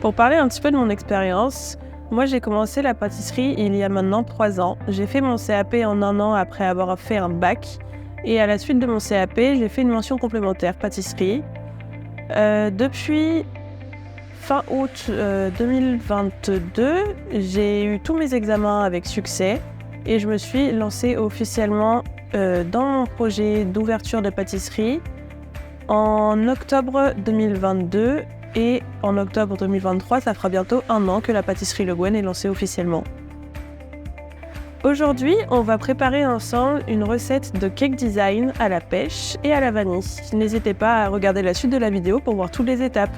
Pour parler un petit peu de mon expérience, moi j'ai commencé la pâtisserie il y a maintenant 3 ans. J'ai fait mon CAP en 1 an après avoir fait un bac. Et à la suite de mon CAP, j'ai fait une mention complémentaire pâtisserie. Depuis fin août 2022, j'ai eu tous mes examens avec succès et je me suis lancée officiellement dans mon projet d'ouverture de pâtisserie en octobre 2022 et en octobre 2023, ça fera bientôt 1 an que la pâtisserie Le Gwen est lancée officiellement. Aujourd'hui, on va préparer ensemble une recette de cake design à la pêche et à la vanille. N'hésitez pas à regarder la suite de la vidéo pour voir toutes les étapes.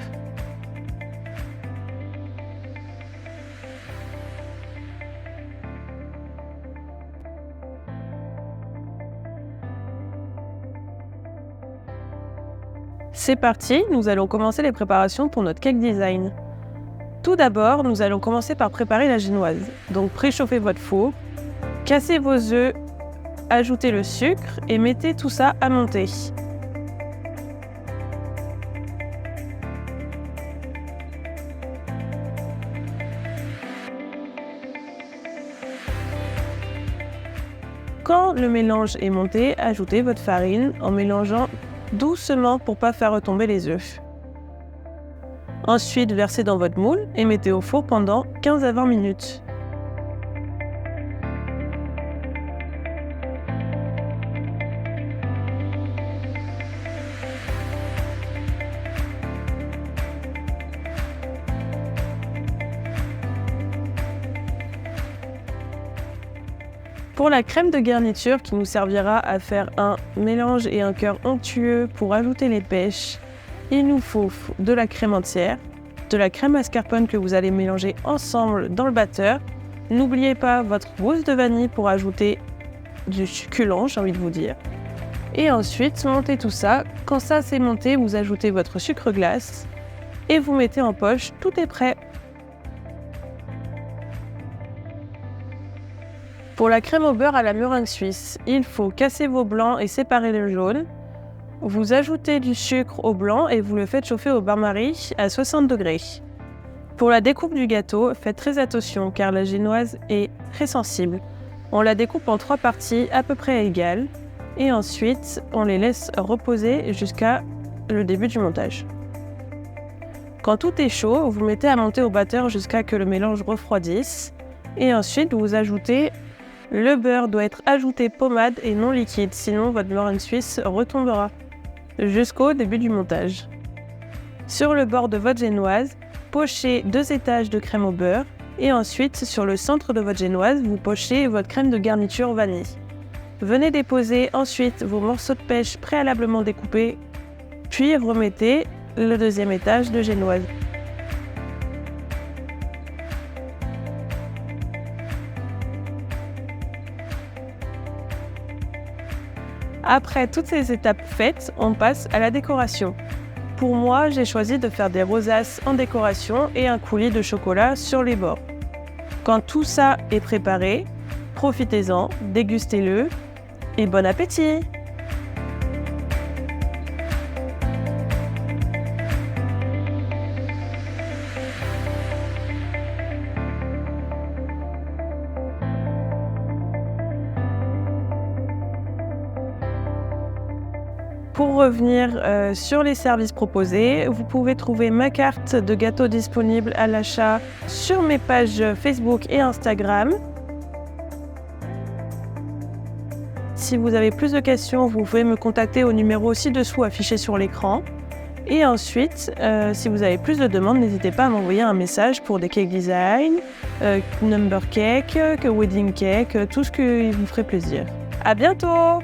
C'est parti, nous allons commencer les préparations pour notre cake design. Tout d'abord, nous allons commencer par préparer la génoise. Donc préchauffez votre four, cassez vos œufs, ajoutez le sucre et mettez tout ça à monter. Quand le mélange est monté, ajoutez votre farine en mélangeant doucement pour ne pas faire retomber les œufs. Ensuite, versez dans votre moule et mettez au four pendant 15 à 20 minutes. Pour la crème de garniture qui nous servira à faire un mélange et un cœur onctueux pour ajouter les pêches, il nous faut de la crème entière, de la crème mascarpone que vous allez mélanger ensemble dans le batteur. N'oubliez pas votre mousse de vanille pour ajouter du succulent, j'ai envie de vous dire. Et ensuite, montez tout ça. Quand ça c'est monté, vous ajoutez votre sucre glace et vous mettez en poche, tout est prêt. Pour la crème au beurre à la meringue suisse, il faut casser vos blancs et séparer les jaunes. Vous ajoutez du sucre au blanc et vous le faites chauffer au bain-marie à 60 degrés. Pour la découpe du gâteau, faites très attention car la génoise est très sensible. On la découpe en 3 parties à peu près égales et ensuite on les laisse reposer jusqu'à le début du montage. Quand tout est chaud, vous mettez à monter au batteur jusqu'à ce que le mélange refroidisse et ensuite vous ajoutez. Le beurre doit être ajouté pommade et non liquide, sinon votre meringue suisse retombera jusqu'au début du montage. Sur le bord de votre génoise, pochez 2 étages de crème au beurre et ensuite sur le centre de votre génoise, vous pochez votre crème de garniture vanille. Venez déposer ensuite vos morceaux de pêche préalablement découpés, puis remettez le 2e étage de génoise. Après toutes ces étapes faites, on passe à la décoration. Pour moi, j'ai choisi de faire des rosaces en décoration et un coulis de chocolat sur les bords. Quand tout ça est préparé, profitez-en, dégustez-le et bon appétit! Pour revenir sur les services proposés, vous pouvez trouver ma carte de gâteau disponible à l'achat sur mes pages Facebook et Instagram. Si vous avez plus de questions, vous pouvez me contacter au numéro ci-dessous affiché sur l'écran. Et ensuite, si vous avez plus de demandes, n'hésitez pas à m'envoyer un message pour des cake design, number cake, wedding cake, tout ce qui vous ferait plaisir. À bientôt!